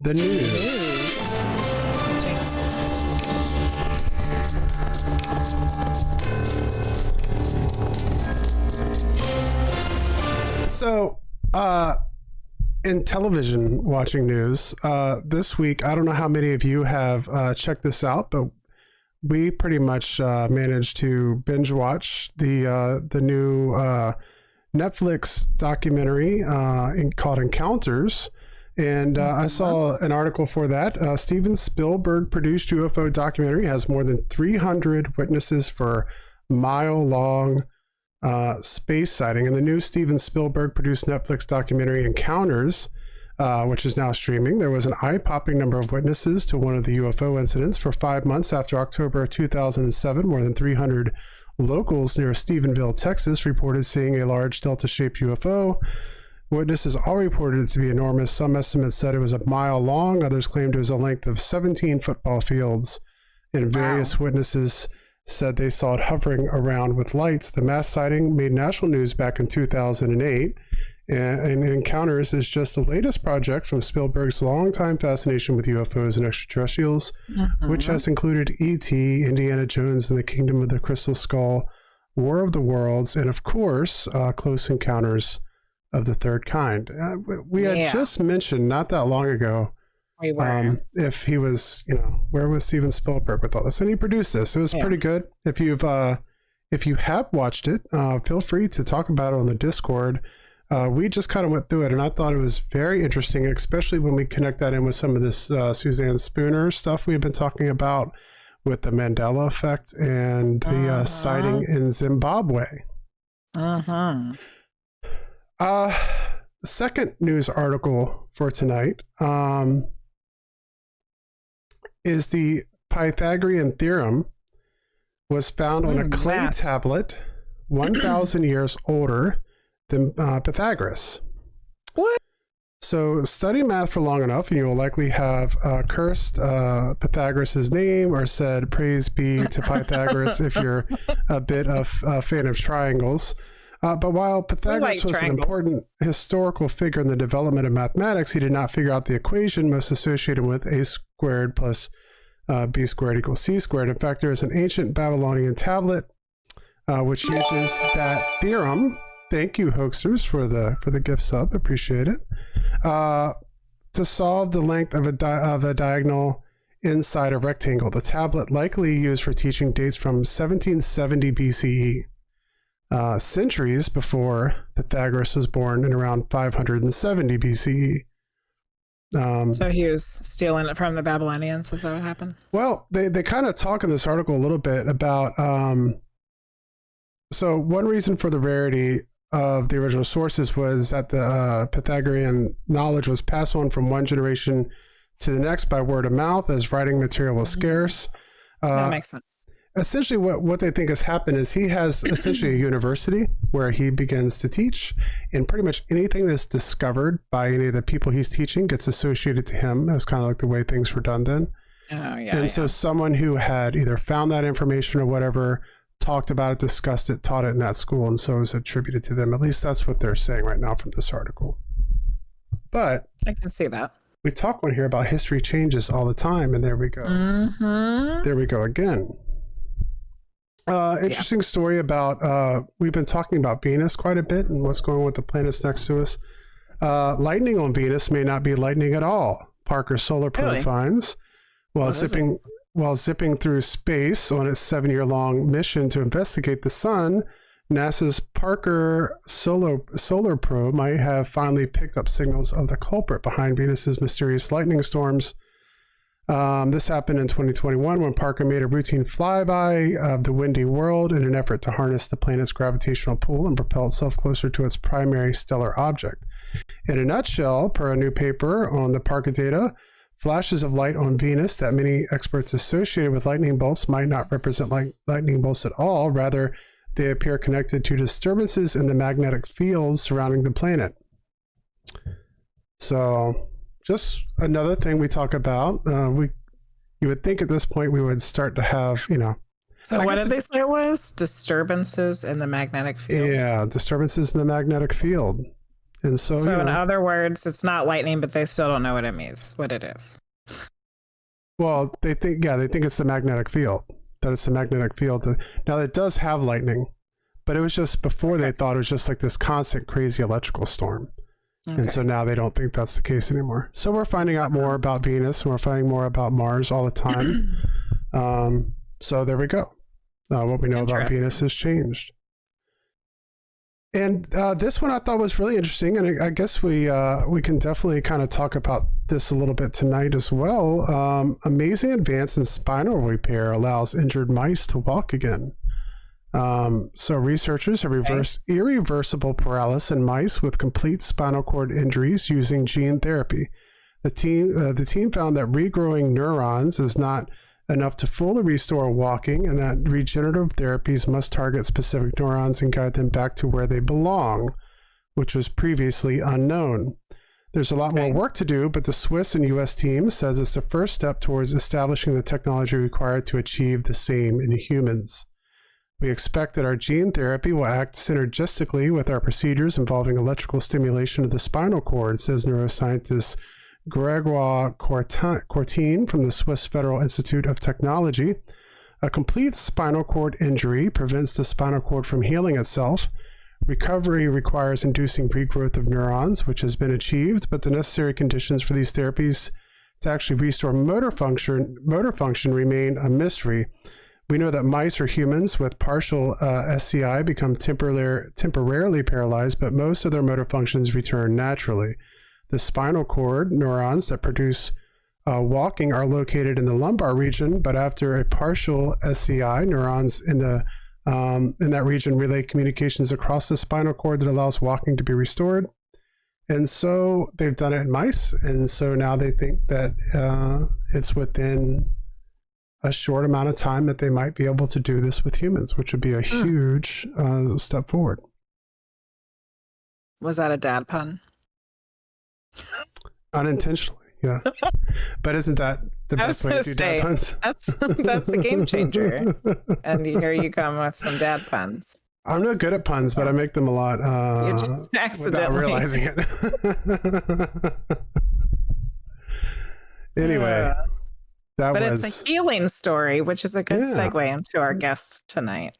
The news. So, in television watching news, this week, I don't know how many of you have checked this out, but we pretty much managed to binge watch the new Netflix documentary called Encounters. And I saw an article for that. Steven Spielberg produced UFO documentary has more than 300 witnesses for mile-long space sighting. And the new Steven Spielberg produced Netflix documentary Encounters, which is now streaming, there was an eye-popping number of witnesses to one of the UFO incidents. For 5 months after October of 2007, more than 300 locals near Stephenville, Texas, reported seeing a large delta-shaped UFO. Witnesses all reported it to be enormous. Some estimates said it was a mile long. Others claimed it was a length of 17 football fields. And various witnesses said they saw it hovering around with lights. The mass sighting made national news back in 2008. And Encounters is just the latest project from Spielberg's longtime fascination with UFOs and extraterrestrials, which has included E.T., Indiana Jones and the Kingdom of the Crystal Skull, War of the Worlds, and of course, Close Encounters of the Third Kind. We had just mentioned not that long ago if he was, where was Steven Spielberg with all this? And he produced this. It was pretty good. If you have watched it, feel free to talk about it on the Discord. We just kind of went through it, and I thought it was very interesting, especially when we connect that in with some of this Suzanne Spooner stuff we've been talking about with the Mandela effect and the sighting in Zimbabwe. Second news article for tonight is the Pythagorean theorem was found on a clay tablet 1,000 years older than Pythagoras. What? So study math for long enough and you will likely have cursed Pythagoras' name or said praise be to Pythagoras if you're a bit of a fan of triangles. But while Pythagoras was an important historical figure in the development of mathematics, he did not figure out the equation most associated with a squared plus b squared equals c squared. In fact, there is an ancient Babylonian tablet which uses that theorem. Thank you, hoaxers, for the gift sub. Appreciate it. To solve the length of a diagonal inside a rectangle. The tablet likely used for teaching dates from 1770 BCE. Centuries before Pythagoras was born in around 570 BCE. So he was stealing it from the Babylonians. Is that what happened? Well, they kind of talk in this article a little bit about. So one reason for the rarity of the original sources was that the Pythagorean knowledge was passed on from one generation to the next by word of mouth as writing material was scarce. That makes sense. Essentially what they think has happened is he has essentially a university where he begins to teach, and pretty much anything that's discovered by any of the people he's teaching gets associated to him. That's kind of like the way things were done then. So someone who had either found that information or whatever, talked about it, discussed it, taught it in that school, and so is attributed to them. At least that's what they're saying right now from this article. But I can see that. We talk on here about history changes all the time, and there we go. There we go again. Interesting story about, we've been talking about Venus quite a bit and what's going on with the planets next to us. Lightning on Venus may not be lightning at all, Parker Solar Probe finds. While zipping through space on its 7-year-long mission to investigate the sun, NASA's Parker Solar Probe might have finally picked up signals of the culprit behind Venus's mysterious lightning storms. This happened in 2021 when Parker made a routine flyby of the windy world in an effort to harness the planet's gravitational pull and propel itself closer to its primary stellar object. In a nutshell, per a new paper on the Parker data, flashes of light on Venus that many experts associated with lightning bolts might not represent lightning bolts at all. Rather, they appear connected to disturbances in the magnetic fields surrounding the planet. So, just another thing we talk about. You would think at this point we would start to have, So what did they say it was? Disturbances in the magnetic field? Yeah, disturbances in the magnetic field. And so, So in other words, it's not lightning, but they still don't know what it means, what it is. well, they think it's the magnetic field. That it's the magnetic field. Now, it does have lightning, but it was just before they thought it was just like this constant crazy electrical storm. Okay. And so now they don't think that's the case anymore. So we're finding out more about Venus, and we're finding more about Mars all the time. So there we go. What we know about Venus has changed. And this one I thought was really interesting, and I guess we can definitely kind of talk about this a little bit tonight as well. Amazing advance in spinal repair allows injured mice to walk again. So researchers have reversed irreversible paralysis in mice with complete spinal cord injuries using gene therapy. The team found that regrowing neurons is not enough to fully restore walking, and that regenerative therapies must target specific neurons and guide them back to where they belong, which was previously unknown. There's a lot more work to do, but the Swiss and U.S. team says it's the first step towards establishing the technology required to achieve the same in humans. We expect that our gene therapy will act synergistically with our procedures involving electrical stimulation of the spinal cord, says neuroscientist Gregoire Courtine from the Swiss Federal Institute of Technology. A complete spinal cord injury prevents the spinal cord from healing itself. Recovery requires inducing regrowth of neurons, which has been achieved, but the necessary conditions for these therapies to actually restore motor function remain a mystery. We know that mice or humans with partial SCI become temporarily paralyzed, but most of their motor functions return naturally. The spinal cord neurons that produce walking are located in the lumbar region, but after a partial SCI, neurons in that region relay communications across the spinal cord that allows walking to be restored. And so they've done it in mice, and so now they think that it's within a short amount of time that they might be able to do this with humans, which would be a huge step forward. Was that a dad pun? Unintentionally, yeah. But isn't that the best way to do dad puns? That's a game changer. And here you come with some dad puns. I'm not good at puns, but I make them a lot without realizing it. Anyway, it's a healing story, which is a good segue into our guest tonight.